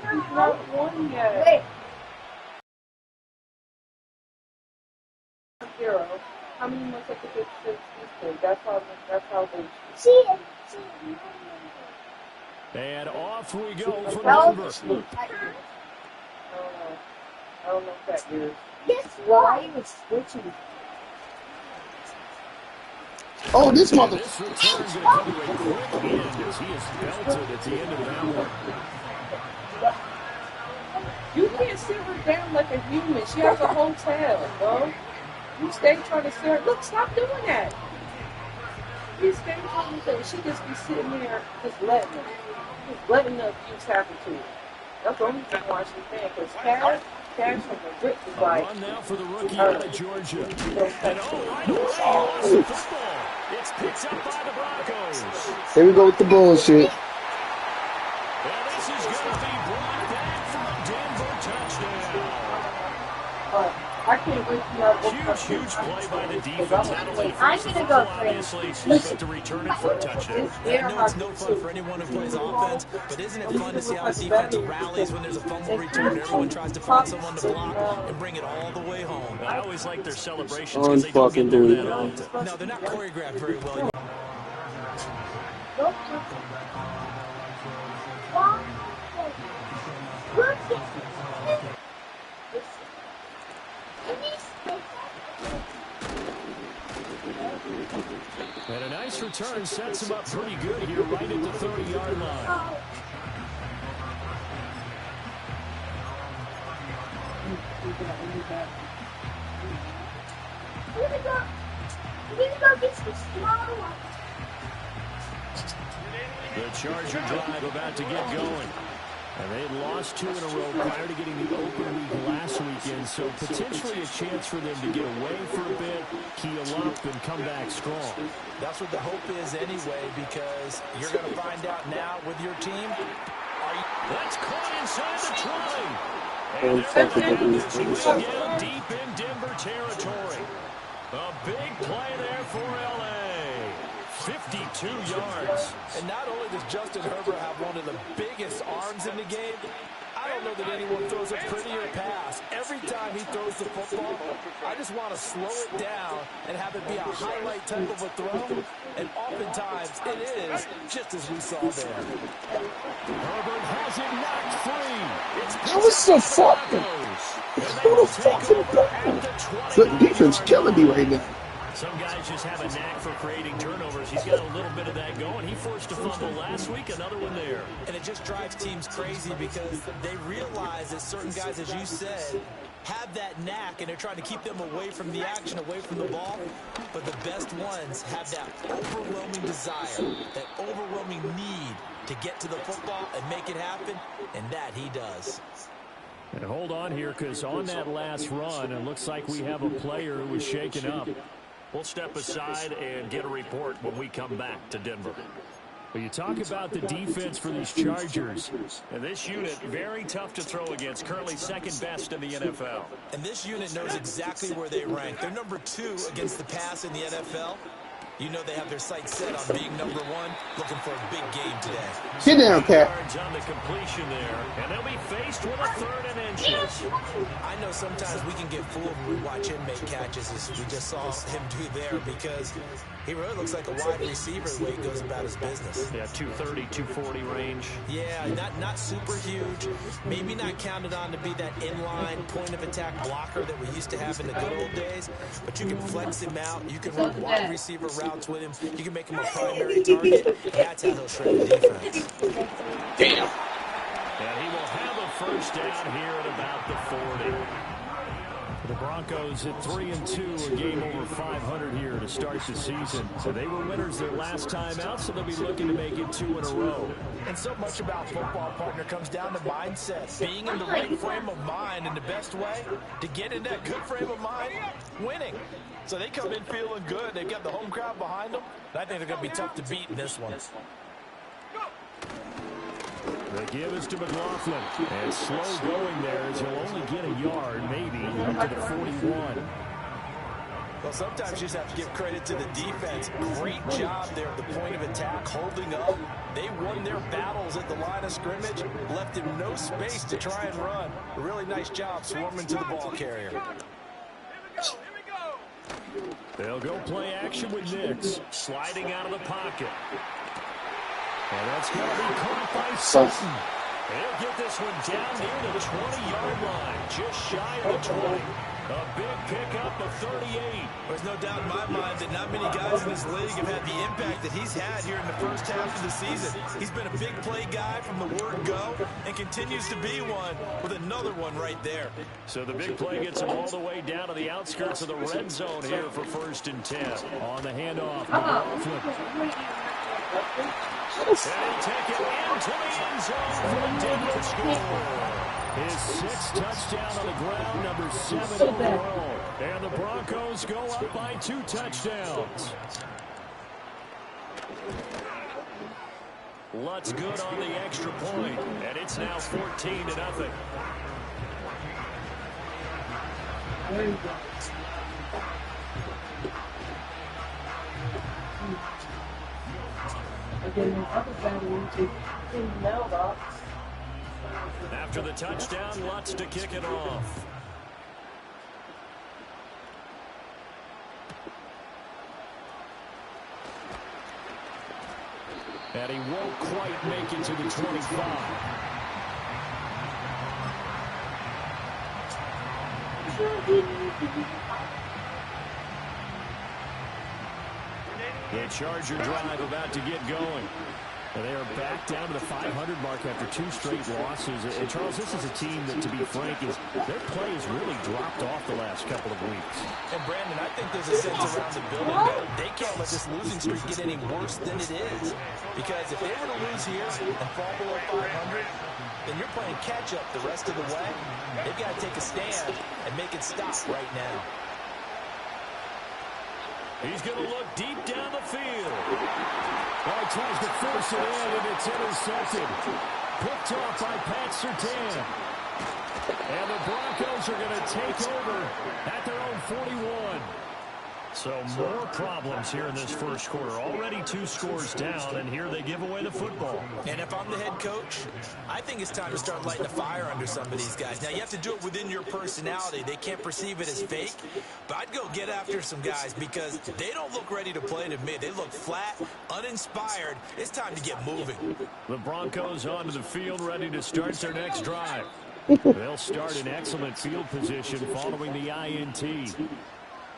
He's not won yet. Zero. How many months have to get six Easter? That's how they And off we go for Denver. I don't know if that is. Guess why he was switching? Oh, this mother. This return going to come to a quick end as he is belted at the end of that one. You can't sit her down like a human. She has a hotel, bro. You stay trying to sit her. Look, stop doing that. You stay trying to sit her. She just be sitting there just letting her. Just letting the abuse happen to her. That's the only reason why she's there. Because Cash from the rip is like. Run now for the rookie out of Georgia. And right away, he lost the football. It's picked up by the Broncos. Here we go with the bullshit. And this is going to be brought back for a Denver touchdown. I can't wait to Huge play by the defense. Not only to I'm force the gonna football, go obviously, but to return it for a touchdown. I know it's no fun for anyone who plays offense, but isn't it fun to see how the defense rallies when there's a fumble return? Everyone tries to find someone to block and bring it all the way home. I always like their celebrations because they don't get there that often. No, they're not choreographed very well. And a nice return sets him up pretty good here right at the 30-yard line. The Charger drive about to get going. And they had lost 2 in a row prior to getting the open week last weekend, so potentially a chance for them to get away for a bit, keel up, and come back strong. That's what the hope is anyway, because you're going to find out now with your team. That's caught inside the 20. And they're again deep in Denver territory. A big play there for L.A. 52 yards. And not only does Justin Herbert have one of the biggest arms in the game, I don't know that anyone throws a prettier pass. Every time he throws the football, I just want to slow it down and have it be a highlight type of a throw. And oftentimes it is, just as we saw there. Herbert has it knocked free. That was so fucking. Who the fuck? The defense killing me right now. Some guys just have a knack for creating turnovers. He's got a little bit of that going. He forced a fumble last week, another one there. And it just drives teams crazy because they realize that certain guys, as you said, have that knack, and they're trying to keep them away from the action, away from the ball. But the best ones have that overwhelming desire, that overwhelming need to get to the football and make it happen, and that he does. And hold on here, because on that last run, it looks like we have a player who was shaken up. We'll step aside and get a report when we come back to Denver. Well, you talk about the defense for these Chargers. And this unit, very tough to throw against, currently second best in the NFL. And this unit knows exactly where they rank. They're number 2 against the pass in the NFL. You know they have their sights set on being number 1, looking for a big game today. Get down, Pat. On the completion there, and they'll be faced with a 3rd and inches. I know sometimes we can get fooled when we watch him make catches, as we just saw him do there, because he really looks like a wide receiver the way he goes about his business. Yeah, 230, 240 range. Yeah, not super huge. Maybe not counted on to be that inline point-of-attack blocker that we used to have in the good old days, but you can flex him out. You can run wide receiver routes with him. You can make him a primary target. That's how he'll shred the defense. Damn. And he will have a first down here at about the 40. The Broncos at 3-2, a game over 500 here to start the season. So they were winners their last time out, so they'll be looking to make it 2 in a row. And so much about football, partner, comes down to mindset. Being in the right frame of mind, and the best way to get in that good frame of mind, winning. So they come in feeling good. They've got the home crowd behind them. And I think they're going to be tough to beat in this one. The give is to McLaughlin. And slow going there as he'll only get a yard, maybe, up to the 41. Well, sometimes you just have to give credit to the defense. Great job there at the point of attack, holding up. They won their battles at the line of scrimmage, left him no space to try and run. A really nice job swarming to the ball carrier. They'll go play action with Nix, sliding out of the pocket. And that's going to be caught by Sutton. They'll get this one down near the 20-yard line, just shy of the 20. A big pickup of 38. There's no doubt in my mind that not many guys in this league have had the impact that he's had here in the first half of the season. He's been a big play guy from the word go and continues to be one with another one right there. So the big play gets him all the way down to the outskirts of the red zone here for 1st and 10. On the handoff, McLaughlin. And he'll take it into the end zone for the Denver score. His 6th touchdown on the ground, number 7 overall. And the Broncos go up by 2 touchdowns. Lutz good on the extra point, and it's now 14-0. There you go. Again, the other battery in the mailbox. After the touchdown, Lutz to kick it off. And he won't quite make it to the 25. The Charger drive about to get going. And they are back down to the 500 mark after 2 straight losses. And Charles, this is a team that, to be frank, their play has really dropped off the last couple of weeks. And Brandon, I think there's a sense around the building that they can't let this losing streak get any worse than it is. Because if they were to lose here and fall below 500, then you're playing catch-up the rest of the way. They've got to take a stand and make it stop right now. He's going to look deep down the field. He tries to force it in, and it's intercepted. Picked off by Pat Surtain. And the Broncos are going to take over at their own 41. So more problems here in this first quarter. Already 2 scores down, and here they give away the football. And if I'm the head coach, I think it's time to start lighting a fire under some of these guys. Now, you have to do it within your personality. They can't perceive it as fake. But I'd go get after some guys because they don't look ready to play to me. They look flat, uninspired. It's time to get moving. The Broncos onto the field, ready to start their next drive. They'll start in excellent field position following the INT.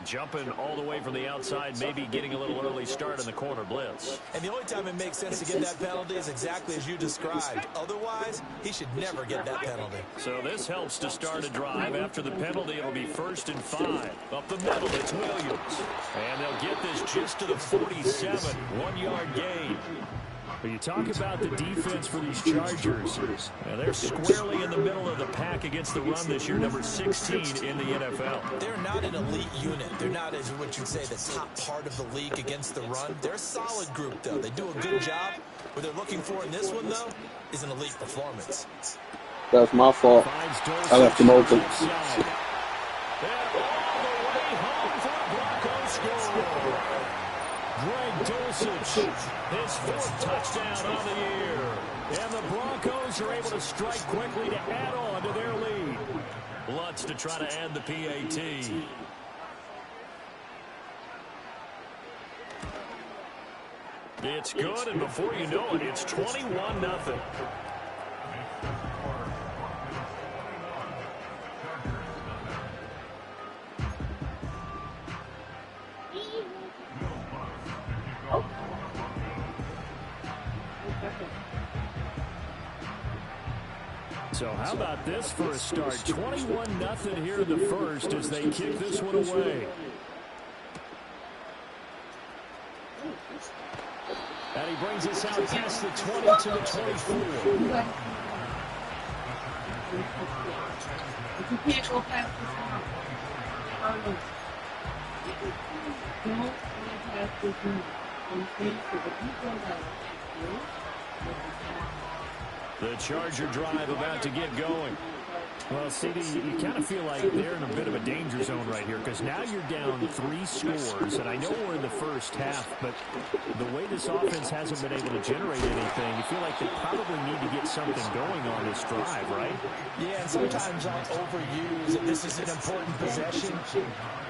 Jumping all the way from the outside, maybe getting a little early start in the corner blitz. And the only time it makes sense to get that penalty is exactly as you described. Otherwise, he should never get that penalty. So this helps to start a drive. After the penalty, it'll be 1st and 5. Up the middle, it's Williams. And they'll get this just to the 47. 1-yard gain. But you talk about the defense for these Chargers. Now they're squarely in the middle of the pack against the run this year, number 16 in the NFL. They're not an elite unit. They're not, as what you'd say, the top part of the league against the run. They're a solid group, though. They do a good job. What they're looking for in this one, though, is an elite performance. That was my fault. I left him open. Greg Dulcich, his 4th touchdown on the year. And the Broncos are able to strike quickly to add on to their lead. Lutz to try to add the PAT. It's good, and before you know it, it's 21-0. So how about this for a start? 21-0 here in the first as they kick this one away. And he brings us out past the 20 to the 24. If you can't go past this one, don't go past this one. The Charger drive about to get going. Well, CD, you kind of feel like they're in a bit of a danger zone right here because now you're down 3 scores, and I know we're in the first half, but the way this offense hasn't been able to generate anything, you feel like they probably need to get something going on this drive, right? Yeah, and sometimes I overuse that this is an important possession,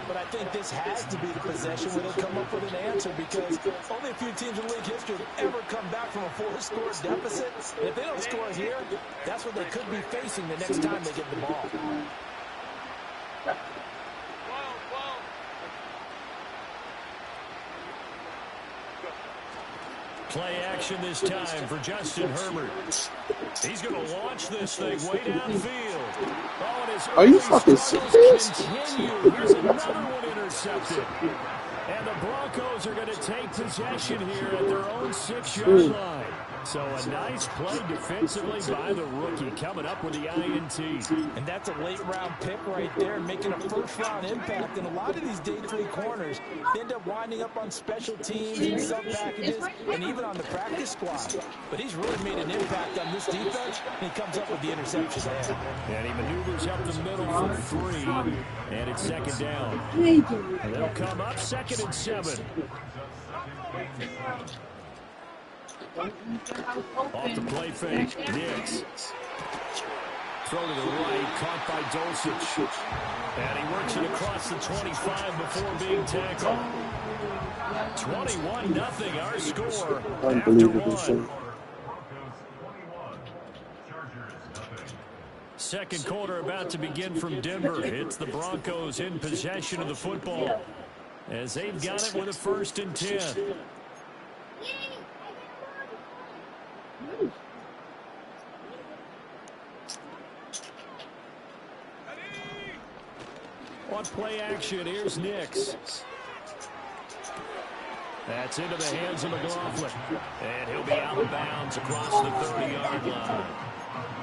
but I think this has to be the possession where they come up with an answer because only a few teams in league history have ever come back from a 4-score deficit. And if they don't score here, that's what they could be facing the next time they get the ball. Play action this time for Justin Herbert. He's going to launch this thing way downfield. Oh, and his Are you early fucking struggles serious? continue. Here's another one intercepted. And the Broncos are going to take possession here at their own 6-yard line. So a nice play defensively by the rookie coming up with the INT. And that's a late-round pick right there, making a first-round impact. And a lot of these day 3 corners end up winding up on special teams and sub-packages and even on the practice squad. But he's really made an impact on this defense, and he comes up with the interception there. And he maneuvers up the middle for 3, and it's 2nd down. And they'll come up 2nd and 7. Off the play fake, Nix. Throw to the right, caught by Dulcich. And he works it across the 25 before being tackled. 21-0 our score after 1. Second quarter about to begin from Denver. It's the Broncos in possession of the football as they've got it with a 1st and 10. On play action, here's Nix. That's into the hands of McLaughlin. And he'll be out of bounds across the 30-yard line.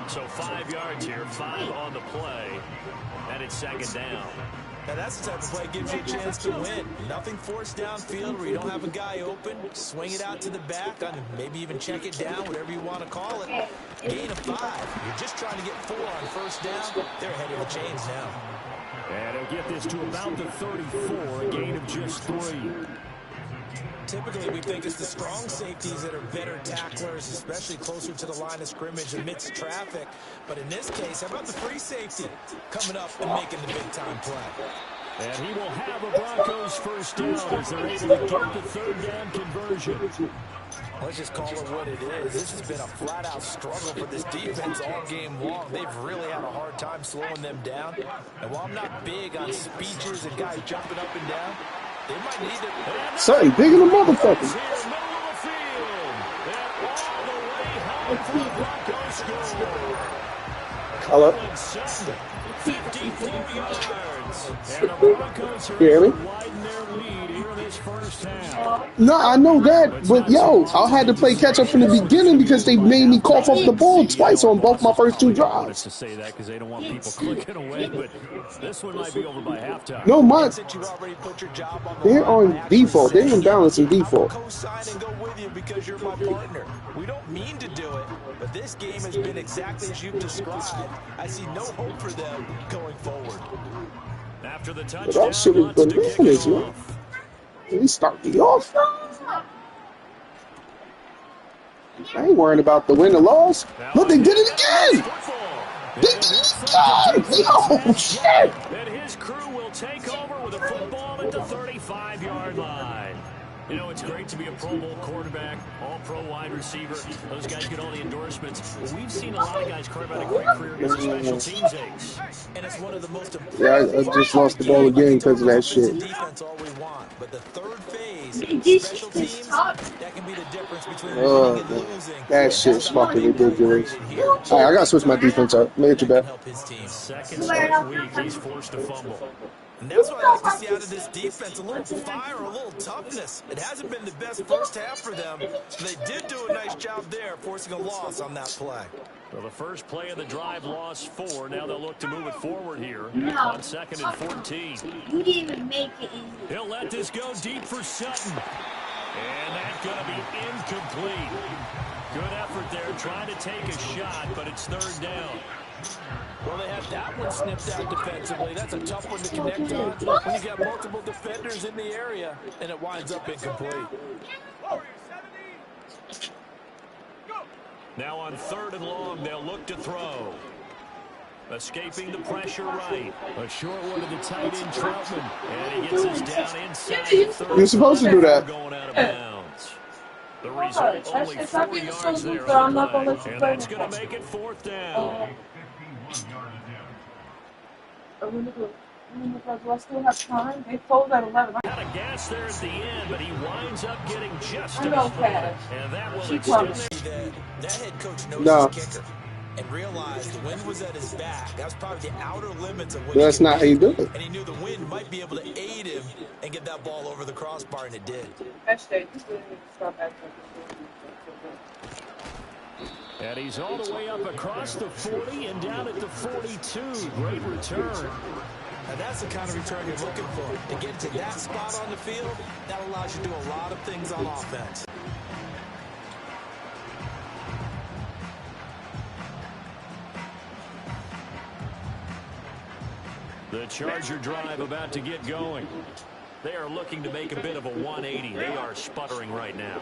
So 5 yards here, 5 on the play. And it's 2nd down. Now that's the type of play that gives you a chance to win. Nothing forced downfield where you don't have a guy open. Swing it out to the back, maybe even check it down, whatever you want to call it. Gain of 5. You're just trying to get 4 on 1st down. They're ahead of the chains now. And he'll get this to about the 34, a gain of just 3. Typically, we think it's the strong safeties that are better tacklers, especially closer to the line of scrimmage amidst traffic. But in this case, how about the free safety coming up and making the big-time play? And he will have a Broncos 1st down as they're able to get the 3rd down conversion. Let's just call it what it is. This has been a flat-out struggle for this defense all game long. They've really had a hard time slowing them down. And while I'm not big on speeches and guys jumping up and down, they might need to... Something big in the motherfucker. Hello? 54 yards. And the Broncos are You hear me? widen their lead here in this 1st half. No, I know that, but yo, I had to play catch up from the beginning because they made me cough up the ball twice on both my first 2 drives. To say that because they don't want people clicking away, but this one might be over by halftime. No, they're on on default. They're in balance in default. Co-sign and go with you because you're my partner. We don't mean to do it, but this game has been exactly as you've described. I see no hope for them going forward. After the But touchdown, that shit is bananas, man. Can we start me off? I ain't worrying about the win or loss. Look, they did it again! They did it again! Yo, shit! And his crew will take over with a football at the 35-yard line. You know, it's great to be a Pro Bowl quarterback, all-pro wide receiver. Those guys get all the endorsements. But we've seen a lot of guys carve out a great career as a special teams ace. And it's one of the most important. Yeah, I just lost the ball again because of that shit. Defense all we want, but the 3rd phase, special teams, that can be the difference between winning and losing. That shit's fucking ridiculous. Alright, I gotta switch my defense up. Make it your bet. Second straight week, he's forced to fumble. And that's what I like to see out of this defense, a little fire, a little toughness. It hasn't been the best first half for them. They did do a nice job there, forcing a loss on that play. Well, the first play of the drive lost 4. Now they'll look to move it forward here on 2nd and 14. You didn't even make it in. He'll let this go deep for Sutton. And that's going to be incomplete. Good effort there trying to take a shot, but it's 3rd down. Well, they had That one snipped out defensively. That's a tough one to connect on when you got multiple defenders in the area, and it winds up incomplete. Now on 3rd and long, they'll look to throw. Escaping the pressure right. A short one to the tight end, Troutman. And he gets us down inside the 30. You're supposed to do that. Going out of bounds. The result, only 4 yards there. I'm not going to let you And play that's going to make it 4th down. Do I still have time? They close at 11. Kind of gas there at the end, but he winds up getting just I a know, point. Pat. And that will She extend comes. That head coach knows No. his kicker and realized the wind was at his back. That was probably the outer limits of what That's he could not how you do it. And he knew the wind might be able to aid him and get that ball over the crossbar, and it did. Hashtag, you still need to stop acting. And he's all the way up across the 40 and down at the 42. Great return. Now that's the kind of return you're looking for. To get to that spot on the field, that allows you to do a lot of things on offense. The Charger drive about to get going. They are looking to make a bit of a 180. They are sputtering right now.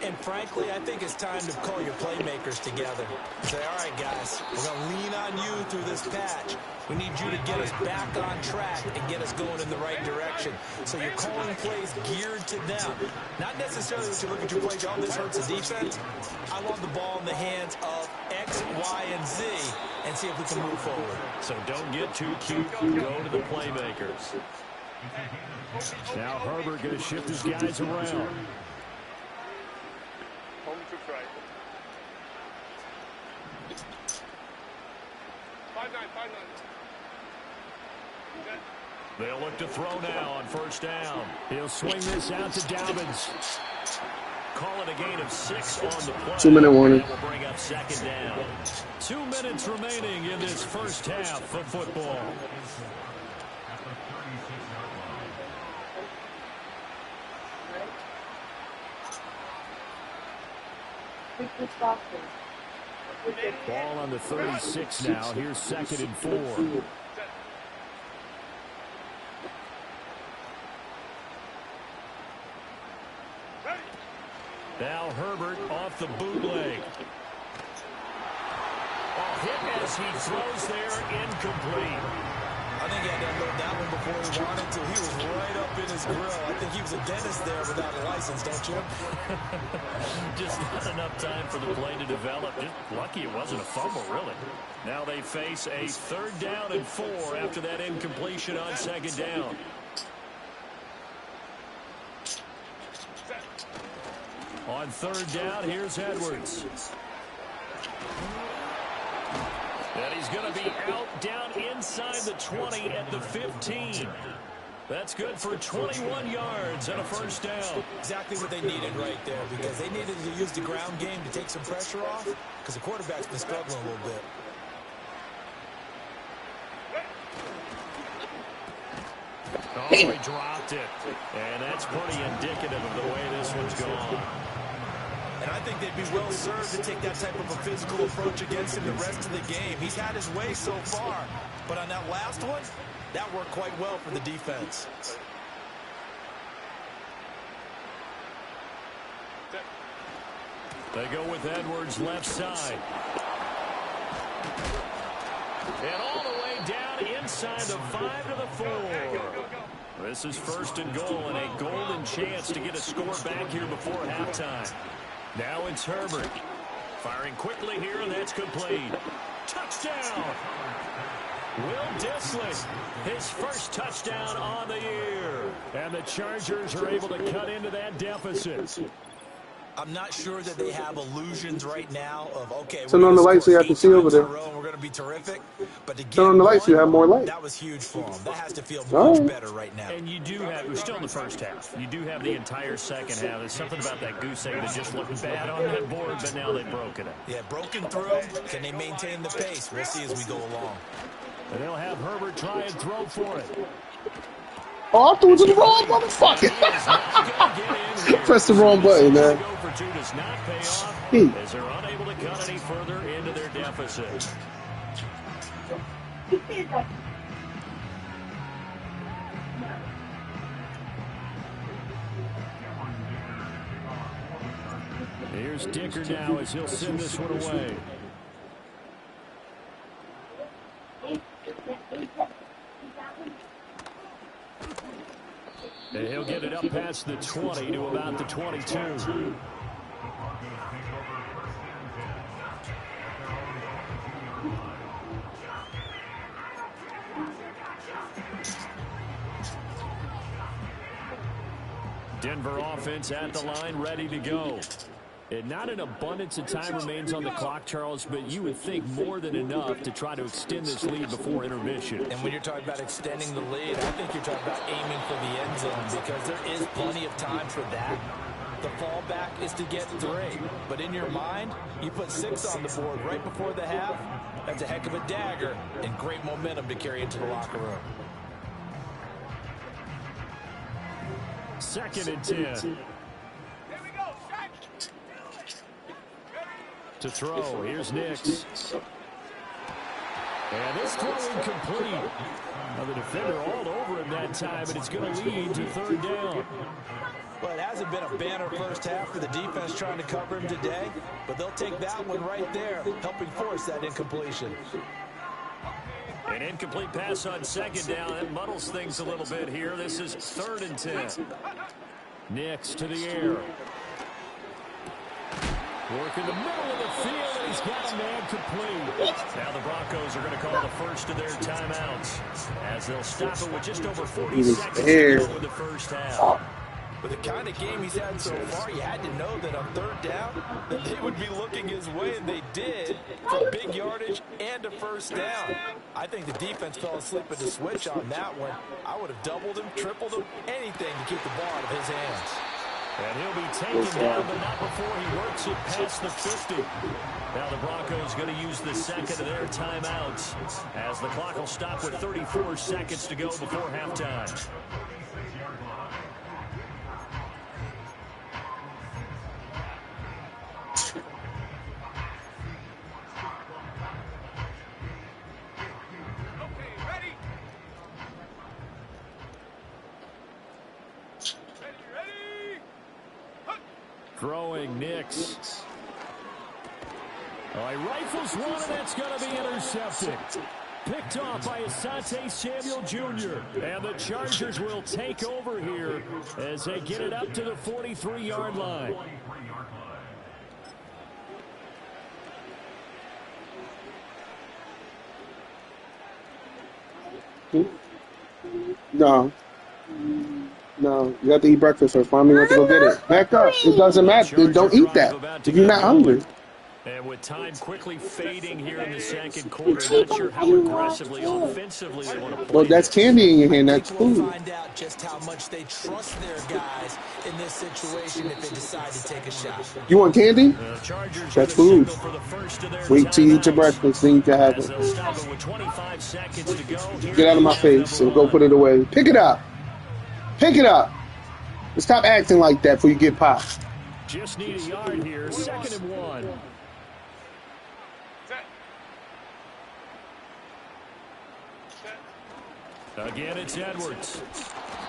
And frankly, I think it's time to call your playmakers together. Say, all right, guys, we're going to lean on you through this patch. We need you to get us back on track and get us going in the right direction. So you're calling plays geared to them. Not necessarily that you look at your plays, oh, this hurts the defense. I want the ball in the hands of X, Y, and Z and see if we can move forward. So don't get too cute. Go to the playmakers. Now Herbert going to shift his guys around. They'll look to throw now on 1st down. He'll swing this out to Dobbins. Call it a gain of 6 on the play. 2-minute warning. That will bring up 2nd down. 2 minutes remaining in this first half of football. Ball on the 36 now. Here's 2nd and 4. Now Herbert off the bootleg. Hit as he throws there, incomplete. I think he had to unload that one before he wanted to. He was right up in his grill. I think he was a dentist there without a license, don't you? Just not enough time for the play to develop. Just lucky it wasn't a fumble, really. Now they face a 3rd down and 4 after that incompletion on 2nd down. On 3rd down, here's Edwards. And he's going to be out down inside the 20 at the 15. That's good for 21 yards and a 1st down. Exactly what they needed right there, because they needed to use the ground game to take some pressure off, because the quarterback's been struggling a little bit. Oh, he dropped it. And that's pretty indicative of the way this one's gone. And I think they'd be well served to take that type of a physical approach against him the rest of the game. He's had his way so far, but on that last one, that worked quite well for the defense. They go with Edwards left side. And all the way down inside the 5 to the 4. This is 1st and goal and a golden chance to get a score back here before halftime. Now it's Herbert. Firing quickly here, and that's complete. Touchdown! Will Dissly, his first touchdown on the year. And the Chargers are able to cut into that deficit. I'm not sure that they have illusions right now of, okay, Turn on the lights so you have to see over there. we're going to be terrific. But to Turn on the lights so you have more light. That was huge for them. That has to feel All much right. better right now. And you do have, we're still in the first half. You do have the entire second half. There's something about that goose egg that just looked bad on that board, but now they've broken it. Yeah, broken through. Can they maintain the pace? We'll see as we go along. And they'll have Herbert try and throw for it. Oh, I threw it to the wrong motherfucker. Press the wrong button, man. Go for 2 does not pay off as they're unable to cut any further into their deficit. Here's Dicker now as he'll send this one away. And he'll get it up past the 20 to about the 22. Denver offense at the line, ready to go. And not an abundance of time remains on the clock, Charles, but you would think more than enough to try to extend this lead before intermission. And when you're talking about extending the lead, I think you're talking about aiming for the end zone because there is plenty of time for that. The fallback is to get 3. But in your mind, you put 6 on the board right before the half. That's a heck of a dagger and great momentum to carry into the locker room. 2nd and 10. To throw, here's Nix. And this throw incomplete. Now the defender all over him that time, and it's going to lead to 3rd down. Well, it hasn't been a banner first half for the defense trying to cover him today, but they'll take that one right there, helping force that incompletion. An incomplete pass on 2nd down. That muddles things a little bit here. This is 3rd and 10. Nix to the air. Work in the middle of the field, and he's got a man complete. Now the Broncos are going to call the first of their timeouts as they'll stop it with just over 40 seconds to go in the first half. With the kind of game he's had so far, you had to know that on 3rd down, that they would be looking his way, and they did, for big yardage and a 1st down. I think the defense fell asleep at the switch on that one. I would have doubled him, tripled him, anything to keep the ball out of his hands. And he'll be taken down, but not before he works it past the 50. Now the Broncos going to use the 2nd of their timeouts as the clock will stop with 34 seconds to go before halftime. Throwing Nix. He rifles one, and that's going to be intercepted. Picked off by Asante Samuel Jr. And the Chargers will take over here as they get it up to the 43-yard line. No. No, you have to eat breakfast or find me where to go get it. Back up. It doesn't matter. Don't eat that if you're not hungry. And with time quickly fading here in the 2nd quarter, not sure how aggressively, offensively they want to play. Well, that's candy in your hand. That's food. We'll find out just how much they trust their guys in this situation if they decide to take a shot. You want candy? That's food. Wait till you eat your breakfast, then you can have it. Get out of my face and go put it away. Pick it up. Pick it up. Stop acting like that before you get popped. Just need a yard here. 2nd and 1. Again, it's Edwards.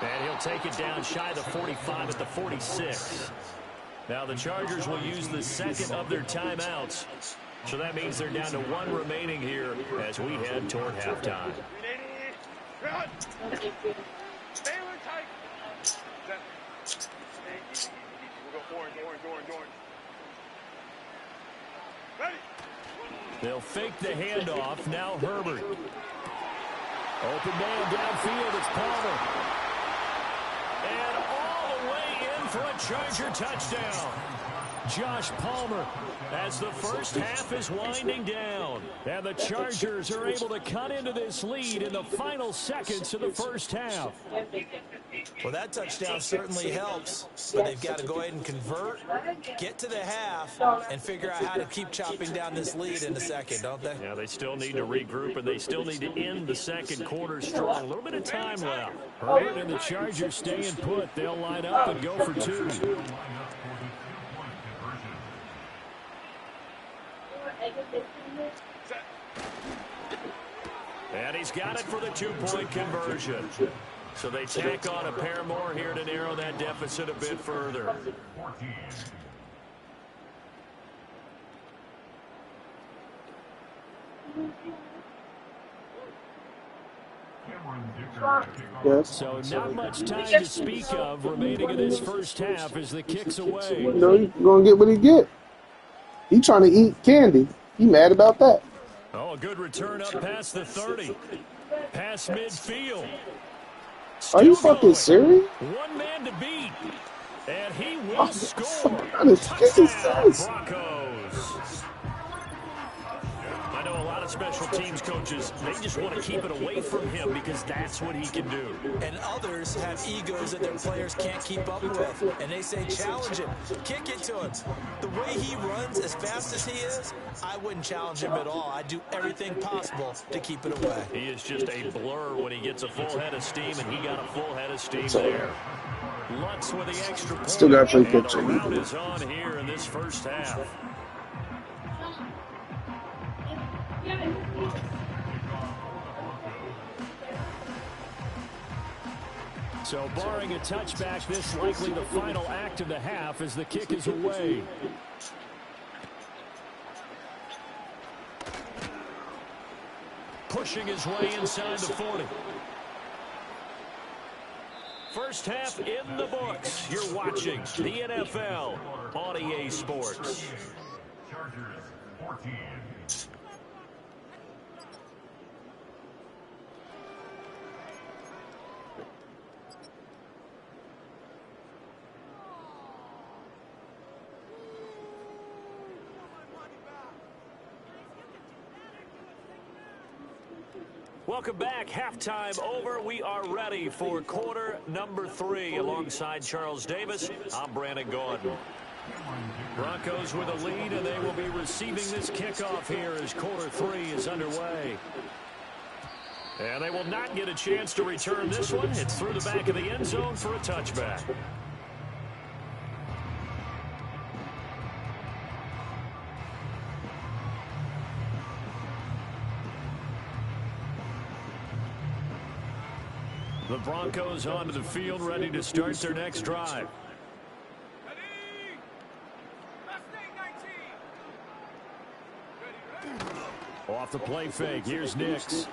And he'll take it down shy of the 45 at the 46. Now the Chargers will use the 2nd of their timeouts. So that means they're down to 1 remaining here as we head toward halftime. They'll fake the handoff. Now Herbert. Open man downfield. It's Palmer. And all the way in for a Charger touchdown. Josh Palmer as the first half is winding down. And the Chargers are able to cut into this lead in the final seconds of the first half. Well, that touchdown certainly helps, but they've got to go ahead and convert, get to the half, and figure out how to keep chopping down this lead in the 2nd, don't they? Yeah, they still need to regroup, and they still need to end the 2nd quarter strong. A little bit of time left. Herbert and the Chargers staying put. They'll line up and go for 2. And he's got it for the two-point conversion. So they tack on a pair more here to narrow that deficit a bit further. Yes. So not much time to speak of remaining in this first half as the kick's away. You know, he's going to get what he get. He trying to eat candy. He mad about that. Oh, a good return up past the 30. Past midfield. Are you fucking serious? One man to beat. And he will score. Touchdown, Broncos. I know a lot of special teams coaches, they just want to keep it away from him because that's what he can do. And others have egos that their players can't keep up with. And they say, challenge him. Kick it to him. The way he runs as fast as he is, I wouldn't challenge him at all. I'd do everything possible to keep it away. He is just a blur when he gets a full head of steam, and he got a full head of steam there. Lutz with the extra point. Still got to play and catch the up. round is on here in this first half. So barring a touchback, this likely the final act of the half as the kick is away. Pushing his way inside the 40. First half in the books. You're watching the NFL on EA Sports. Chargers 14. Welcome back. Halftime over. We are ready for quarter number 3. Alongside Charles Davis, I'm Brandon Gordon. Broncos with a lead, and they will be receiving this kickoff here as quarter 3 is underway. And they will not get a chance to return this one. It's through the back of the end zone for a touchback. The Broncos onto the field, ready to start their next drive. Off the play fake, here's Nix.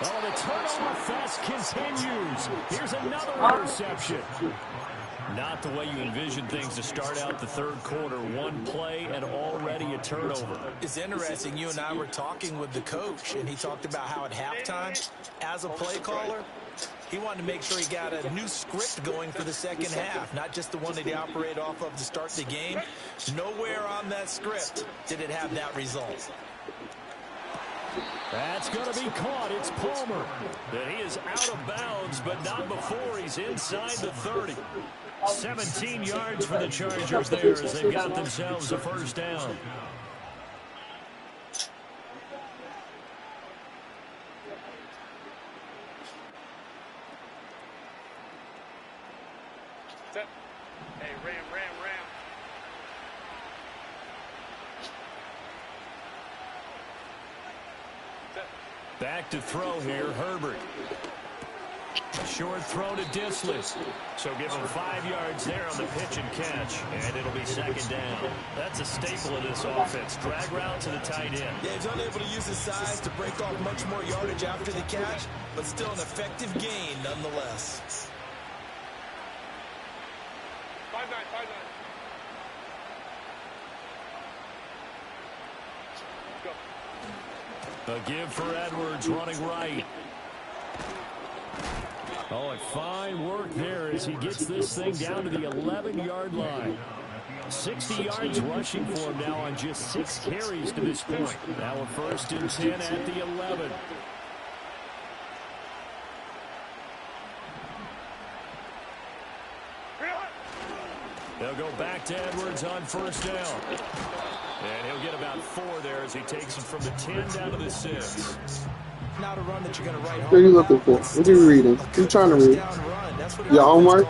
Oh, the turnover fest continues. Here's another interception. Not the way you envision things to start out the third quarter. One play and already a turnover. It's interesting. You and I were talking with the coach, and he talked about how at halftime, as a play caller, he wanted to make sure he got a new script going for the second half, not just the one that he operated off of to start the game. Nowhere on that script did it have that result. That's going to be caught. It's Palmer. And he is out of bounds, but not before he's inside the 30. 17 yards for the Chargers there as they've got themselves a first down. Hey, Ram. Back to throw here, Herbert. Short throw to Dissly. So give him 5 yards there on the pitch and catch, and it'll be second down. That's a staple of this offense. Drag route to the tight end. Yeah, he's unable to use his size to break off much more yardage after the catch, but still an effective gain nonetheless. 5-9. A give for Edwards running right. Oh, and fine work there as he gets this thing down to the 11-yard line. 60 yards rushing for him now on just 6 carries to this point. Now a 1st and 10 at the 11. They'll go back to Edwards on 1st down. And he'll get about 4 there as he takes it from the 10 down to the 6. Not a run that you're going to write home. What are you looking for? What are you reading? What are you trying to read? Your homework?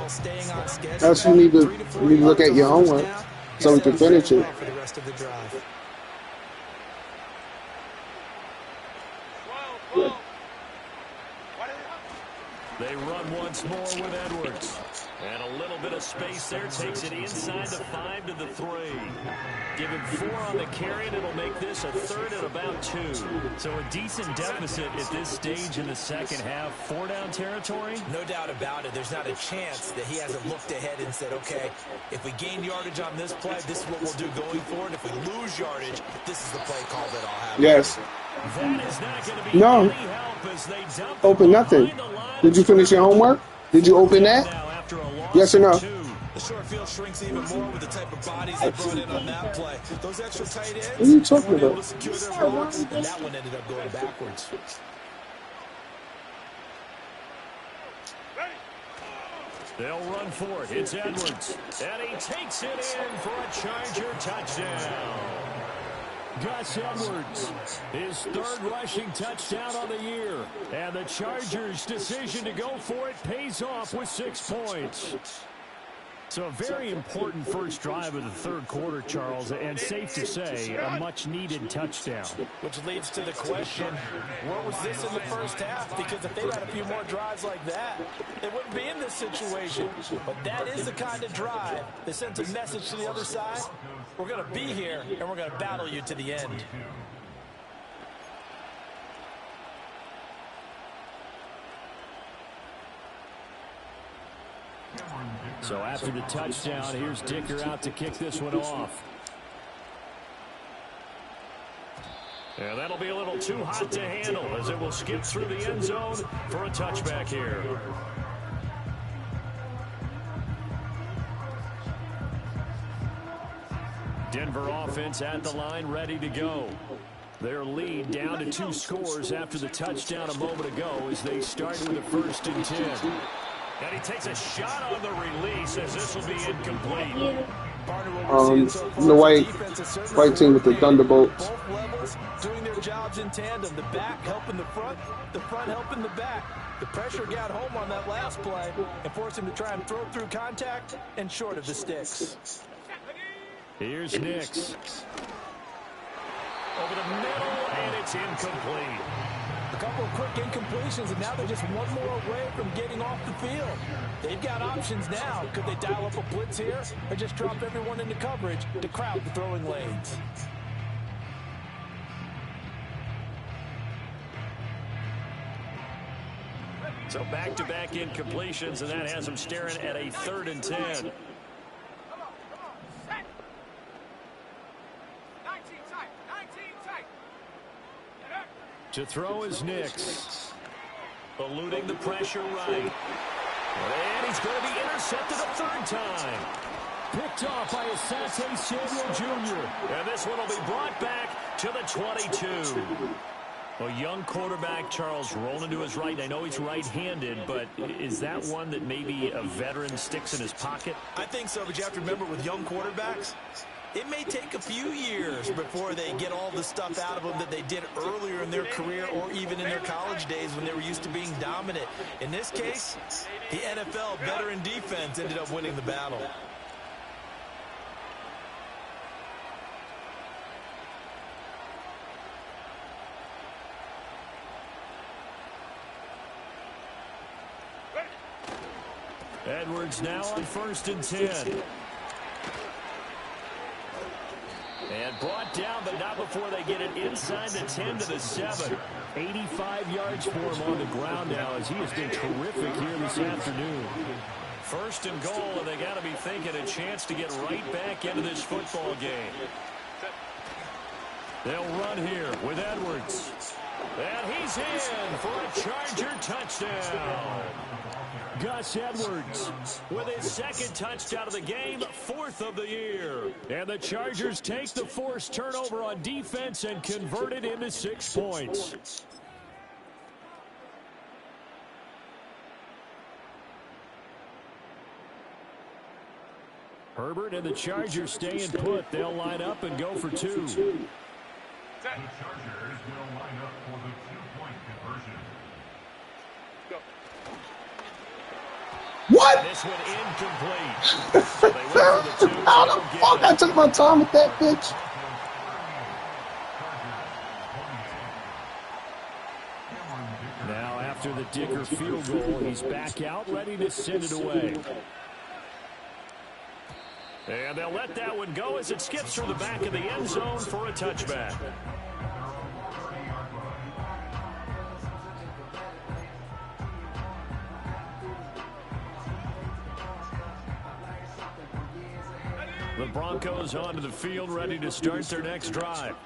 That's you need to look at your homework so we can finish it. They run once more with Edwards. And a little bit of space there. Takes it inside the 5 to the 3. Give him 4 on the carry, and it'll make this a third and about 2. So a decent deficit at this stage in the second half. 4-down territory? No doubt about it. There's not a chance that he hasn't looked ahead and said, okay, if we gain yardage on this play, this is what we'll do going forward. If we lose yardage, this is the play call that I'll have. Yes. That is not going to be No. any help as they dump Open nothing. Did you finish your homework? Did you open that? Yes or no? The short field shrinks even more with the type of bodies they brought in on that play. Those extra tight ends, What are you talking weren't able about? to secure their blocks, and that one ended up going backwards. They'll run for it. It's Edwards. And he takes it in for a Charger touchdown. Gus Edwards, his third rushing touchdown on the year. And the Chargers' decision to go for it pays off with 6 points. So a very important first drive of the third quarter, Charles, and safe to say, a much-needed touchdown. Which leads to the question, what was this in the first half? Because if they had a few more drives like that, they wouldn't be in this situation. But that is the kind of drive that sends a message to the other side. We're going to be here, and we're going to battle you to the end. So after the touchdown, here's Dicker out to kick this one off. And that'll be a little too hot to handle as it will skip through the end zone for a touchback here. Denver offense at the line, ready to go. Their lead down to 2 scores after the touchdown a moment ago as they start with a 1st and 10. And he takes a shot on the release as this will be incomplete. The white team with the Thunderbolts. Both levels doing their jobs in tandem. The back helping the front helping the back. The pressure got home on that last play and forced him to try and throw through contact and short of the sticks. Here's Nix. Over the middle, and it's incomplete. A couple of quick incompletions, and now they're just one more away from getting off the field. They've got options now. Could they dial up a blitz here or just drop everyone into coverage to crowd the throwing lanes? So back-to-back incompletions, and that has them staring at a 3rd and 10. To throw is Nix. Eluding the pressure right. And he's going to be intercepted a 3rd time. Picked off by Asante Samuel Jr. And this one will be brought back to the 22. A young quarterback, Charles, rolling to his right. I know he's right-handed, but is that one that maybe a veteran sticks in his pocket? I think so, but you have to remember with young quarterbacks, it may take a few years before they get all the stuff out of them that they did earlier in their career or even in their college days when they were used to being dominant. In this case, the NFL veteran defense ended up winning the battle. Edwards now on 1st and 10. And brought down, but not before they get it inside the 10 to the 7. 85 yards for him on the ground now as he has been terrific here this afternoon. 1st and goal, and they got to be thinking a chance to get right back into this football game. They'll run here with Edwards. And he's in for a Charger touchdown. Gus Edwards with his 2nd touchdown of the game, 4th of the year. And the Chargers take the forced turnover on defense and convert it into 6 points. Herbert and the Chargers staying put. They'll line up and go for 2. The Chargers will line up for the 2-point conversion. What? This one incomplete. So they went for the 2. How the fuck I took my time with that bitch? Now after the Dicker field goal, he's back out ready to send it away. And they'll let that one go as it skips through the back of the end zone for a touchback. The Broncos onto the field, ready to start their next drive.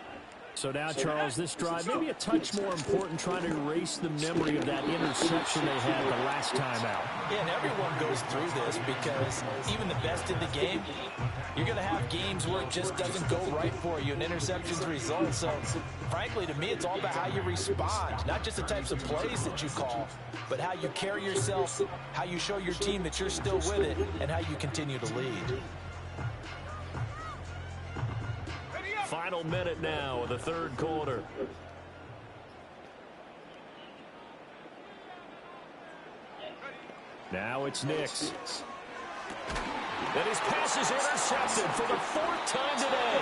So now, Charles, this drive maybe a touch more important, trying to erase the memory of that interception they had the last time out. Yeah, and everyone goes through this because even the best in the game, you're going to have games where it just doesn't go right for you, and interceptions result. So, frankly, to me, it's all about how you respond, not just the types of plays that you call, but how you carry yourself, how you show your team that you're still with it, and how you continue to lead. Final minute now of the third quarter. Now it's Nix. And his pass is intercepted for the fourth time today.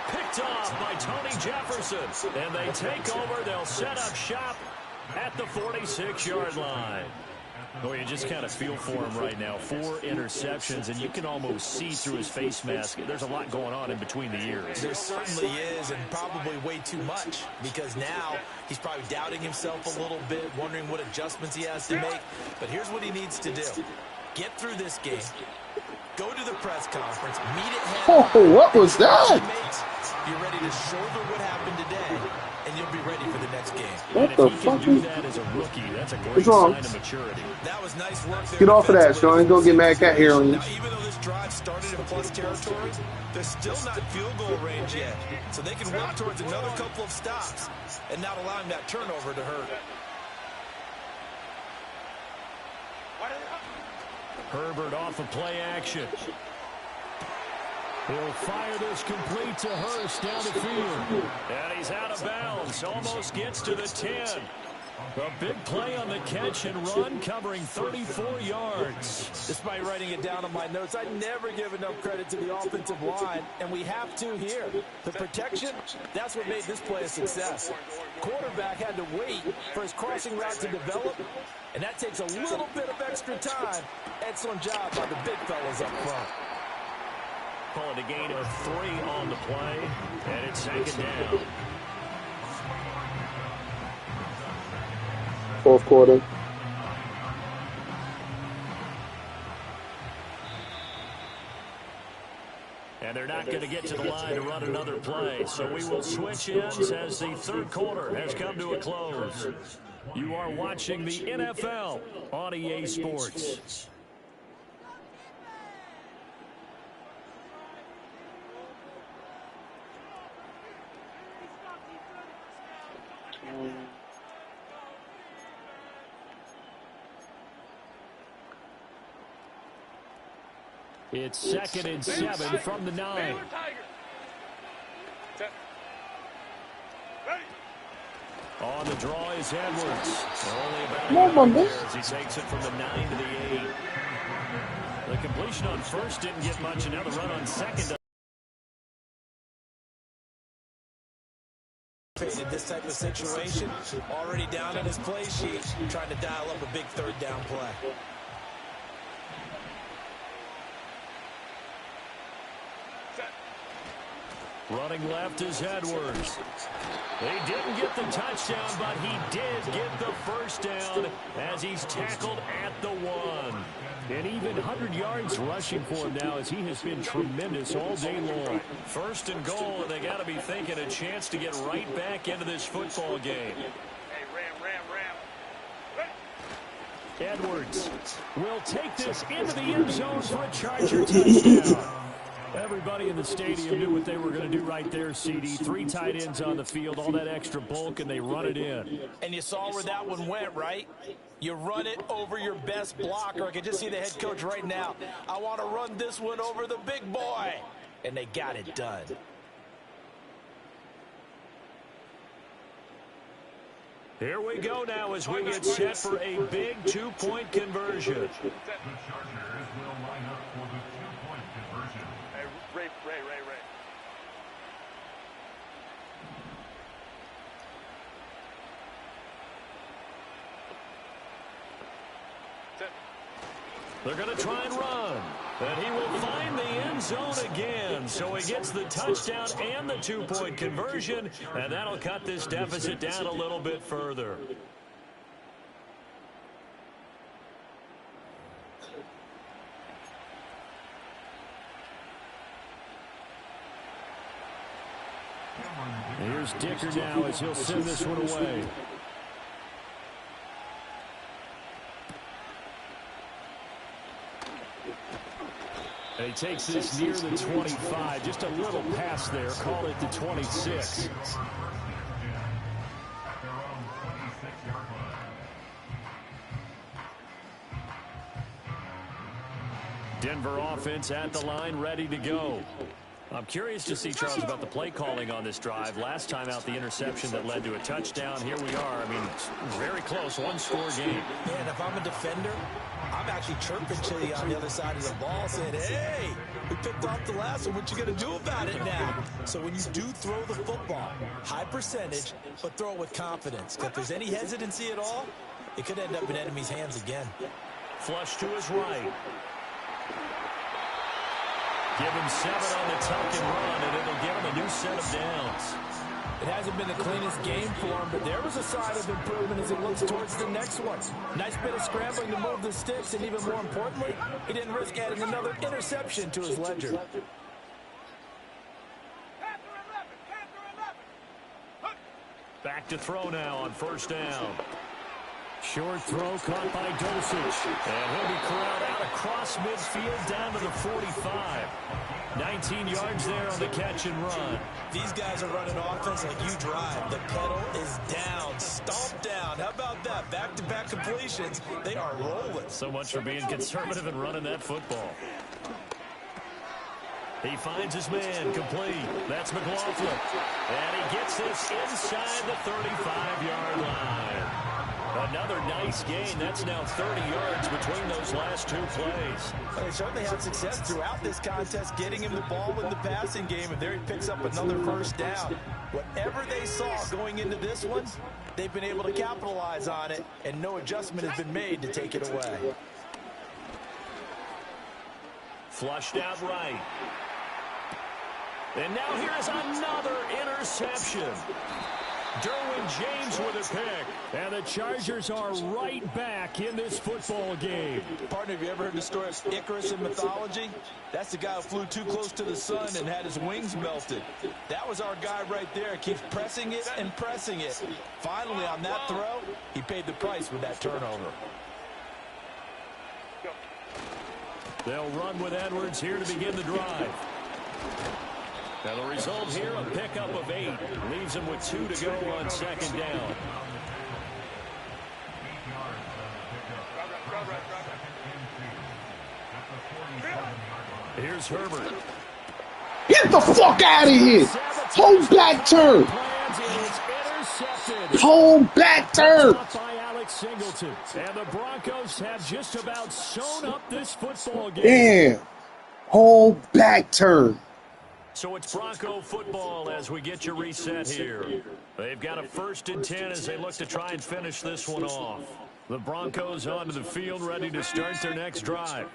Picked off by Tony Jefferson. And they take over. They'll set up shop at the 46-yard line. Well, you just kind of feel for him right now. 4 interceptions, and you can almost see through his face mask. There's a lot going on in between the ears. There certainly is, and probably way too much, because now he's probably doubting himself a little bit, wondering what adjustments he has to make. But here's what he needs to do. Get through this game. Go to the press conference. Meet it head Oh, what was that? You're ready to shoulder what happened today, and you'll be ready for the next game. What the fuck? Do that as a rookie. That's a great What's wrong? sign of maturity. That was nice work there. Get off of that, Sean. Don't get mad cat here on you. Now, even though this drive started in plus territory, they're still not field goal range yet. So they can work towards another couple of stops and not allowing that turnover to hurt. Herbert off of play action. He'll fire this complete to Hurst down the field. And he's out of bounds. Almost gets to the 10. A big play on the catch and run, covering 34 yards. Despite writing it down on my notes, I never give enough credit to the offensive line, and we have to here. The protection, that's what made this play a success. Quarterback had to wait for his crossing route to develop, and that takes a little bit of extra time. Excellent job by the big fellas up front. Calling a gain of 3 on the play, and it's second down. Fourth quarter. And they're not going to get to the line to run another play, so we will switch ends as the third quarter has come to a close. You are watching the NFL on EA Sports. It's 2nd and 7 from the 9. On the draw is Edwards. Only about 8 yards. He takes it from the 9 to the 8. The completion on first didn't get much. Another run on second. In this type of situation, already down in his play sheet, trying to dial up a big third down play. Running left is Edwards. He didn't get the touchdown, but he did get the first down as he's tackled at the 1. And even 100 yards rushing for him now as he has been tremendous all day long. First and goal, and they got to be thinking a chance to get right back into this football game. Hey, Ram. Edwards will take this into the end zone for a Charger touchdown. Everybody in the stadium knew what they were going to do right there, CD. 3 tight ends on the field, all that extra bulk, and they run it in. And you saw where that one went, right? You run it over your best blocker. I can just see the head coach right now. I want to run this one over the big boy. And they got it done. Here we go now as we get set for a big 2-point conversion. The Chargers will line up for the 2-point conversion. Hey, Ray. They're going to try and run. And he will find the end zone again. So he gets the touchdown and the two-point conversion. And that'll cut this deficit down a little bit further. Here's Dicker now as he'll send this one away. And he takes this near the 25. Just a little pass there. Call it the 26. Denver offense at the line, ready to go. I'm curious to see, Charles, about the play calling on this drive. Last time out, the interception that led to a touchdown. Here we are. I mean, very close, one-score game. Yeah, and if I'm a defender, I'm actually chirping to you on the other side of the ball saying, hey, we picked off the last one. What you going to do about it now? So when you do throw the football, high percentage, but throw it with confidence. If there's any hesitancy at all, it could end up in enemy's hands again. Flush to his right. Give him 7 on the tuck and run, and it'll give him a new set of downs. It hasn't been the cleanest game for him, but there was a sign of improvement as he looks towards the next one. Nice bit of scrambling to move the sticks, and even more importantly, he didn't risk adding another interception to his ledger. Back to throw now on first down. Short throw caught by Dulcich. And he'll be corralled out across midfield down to the 45. 19 yards there on the catch and run. These guys are running offense like you drive. The pedal is down, stomped down. How about that? Back-to-back completions. They are rolling. So much for being conservative and running that football. He finds his man complete. That's McLaughlin. And he gets this inside the 35-yard line. Another nice gain. That's now 30 yards between those last two plays. They certainly had success throughout this contest, getting him the ball in the passing game, and there he picks up another first down. Whatever they saw going into this one, they've been able to capitalize on it, and no adjustment has been made to take it away. Flushed out right. And now here's another interception. Derwin James with a pick. And the Chargers are right back in this football game. Partner, have you ever heard the story of Icarus in mythology? That's the guy who flew too close to the sun and had his wings melted. That was our guy right there. Keeps pressing it and pressing it. Finally, on that throw, he paid the price with that turnover. They'll run with Edwards here to begin the drive. Now the result here, a pickup of 8. Leaves him with 2 to go on second down. Here's Herbert. Get the fuck out of here. Hold back turn. Hold back turn. Singleton. And the Broncos have just about sewn up this football game. Damn. Hold back turn. So it's Bronco football as we get you reset here. They've got a 1st and 10 as they look to try and finish this one off. The Broncos onto the field ready to start their next drive.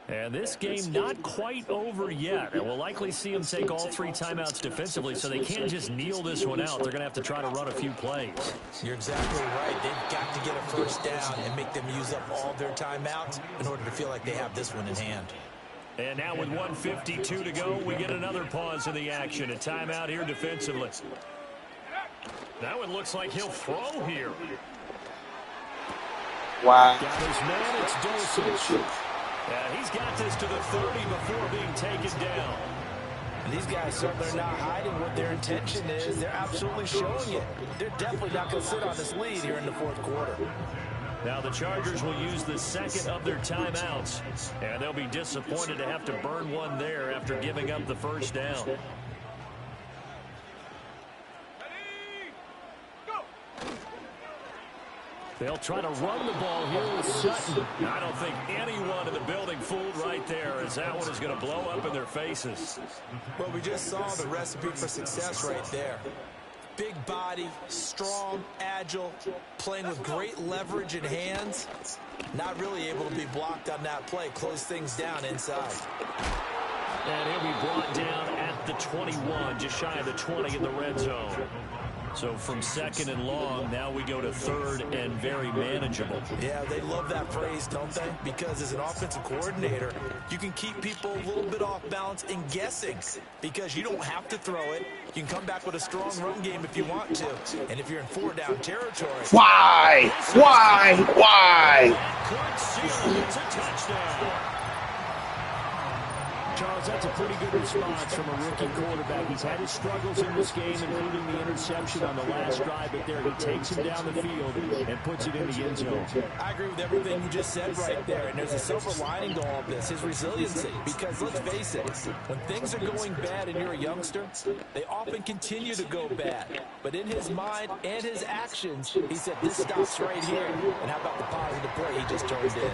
And this game not quite over yet. And we'll likely see them take all 3 timeouts defensively, so they can't just kneel this one out. They're going to have to try to run a few plays. You're exactly right. They've got to get a first down and make them use up all their timeouts in order to feel like they have this one in hand. And now with 1:52 to go, we get another pause in the action. A timeout here defensively. Now it looks like he'll throw here. Wow. Got his man, it's Dulcich. He's got this to the 30 before being taken down. And these guys certainly are not hiding what their intention is. They're absolutely showing it. They're definitely not going to sit on this lead here in the 4th quarter. Now the Chargers will use the 2nd of their timeouts, and they'll be disappointed to have to burn one there after giving up the first down. They'll try to run the ball here with Sutton. I don't think anyone in the building fooled right there, as that one is going to blow up in their faces. Well, we just saw the recipe for success right there. Big body, strong, agile. agile, playing with great leverage in hands. Not really able to be blocked on that play. Close things down inside. And he'll be brought down at the 21, just shy of the 20 in the red zone. So from second and long, now we go to third and very manageable. Yeah, they love that phrase, don't they? Because as an offensive coordinator, you can keep people a little bit off balance and guessing because you don't have to throw it. You can come back with a strong run game if you want to. And if you're in 4-down territory. Why? Could seal it. It's a touchdown. Charles, that's a pretty good response from a rookie quarterback. He's had his struggles in this game, including the interception on the last drive, but there he takes him down the field and puts it in the end zone. I agree with everything you just said right there, and there's a silver lining to all of this, his resiliency. Because let's face it, when things are going bad and you're a youngster, they often continue to go bad. But in his mind and his actions, he said, this stops right here. And how about the positive play he just turned in?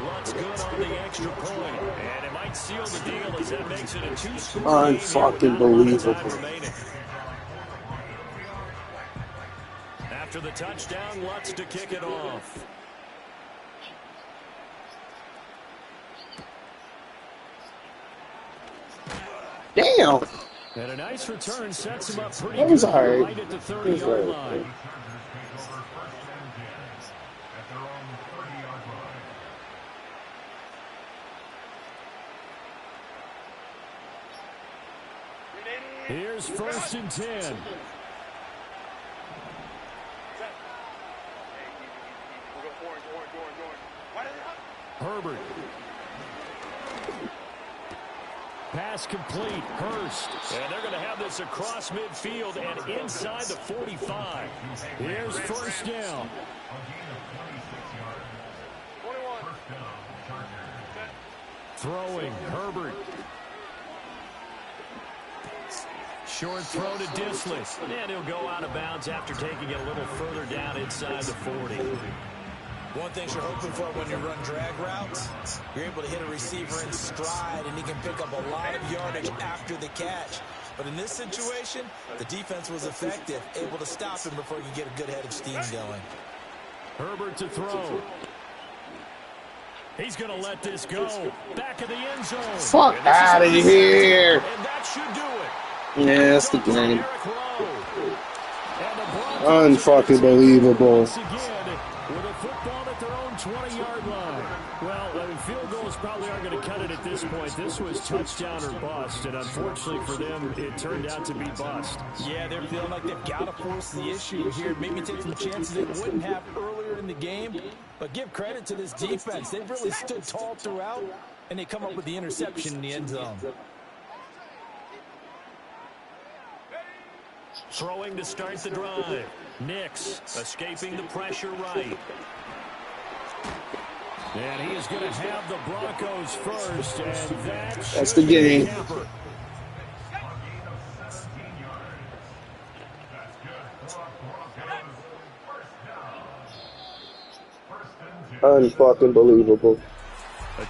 Lutz good on the extra point, and it might seal the deal as that makes it a two-score game. Unfucking believable. After the touchdown, Lutz to kick it off. Damn. And a nice return sets him up pretty That was good all right. right at the 30-yard line. Here's 1st and 10. Herbert. Pass complete. Hurst. And they're going to have this across midfield and inside the 45. Here's 1st down. Throwing. Herbert. Short throw to Dissly. And he'll go out of bounds after taking it a little further down inside the 40. One thing you're hoping for when you run drag routes, you're able to hit a receiver in stride, and he can pick up a lot of yardage after the catch. But in this situation, the defense was effective, able to stop him before he could get a good head of steam going. Herbert to throw. He's going to let this go. Back of the end zone. Fuck out of here. And that should do it. Yeah, that's the game. Unfucking believable. Once again, with a football at their own 20-yard line. Well, field goals probably aren't going to cut it at this point. This was touchdown or bust, and unfortunately for them, it turned out to be bust. Yeah, they're feeling like they've got to force the issue here. Maybe take some chances they wouldn't have earlier in the game. But give credit to this defense. They've really stood tall throughout, and they come up with the interception in the end zone. Throwing to start the drive. Nix escaping the pressure right. And he is going to have the Broncos first, and that's the game. Unfucking believable.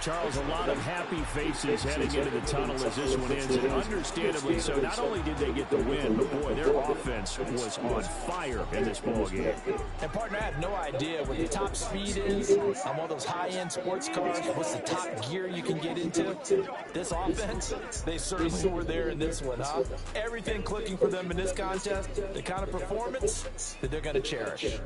Charles, a lot of happy faces heading into the tunnel as this one ends, and understandably so. Not only did they get the win, but boy, their offense was on fire in this ballgame. And partner, I have no idea what the top speed is on one of those high-end sports cars. What's the top gear you can get into? This offense, they certainly were there in this one, huh? Everything clicking for them in this contest, the kind of performance that they're going to cherish.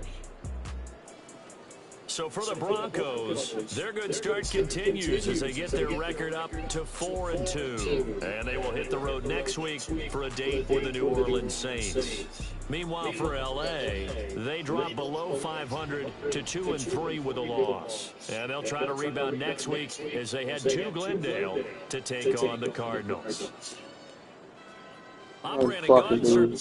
So for the Broncos, their good start continues as they get their record up to 4-2. And they will hit the road next week for a date with the New Orleans Saints. Meanwhile, for L.A., they drop below 500 to 2-3 with a loss. And they'll try to rebound next week as they head to Glendale to take on the Cardinals. I'm Brandon Gunn.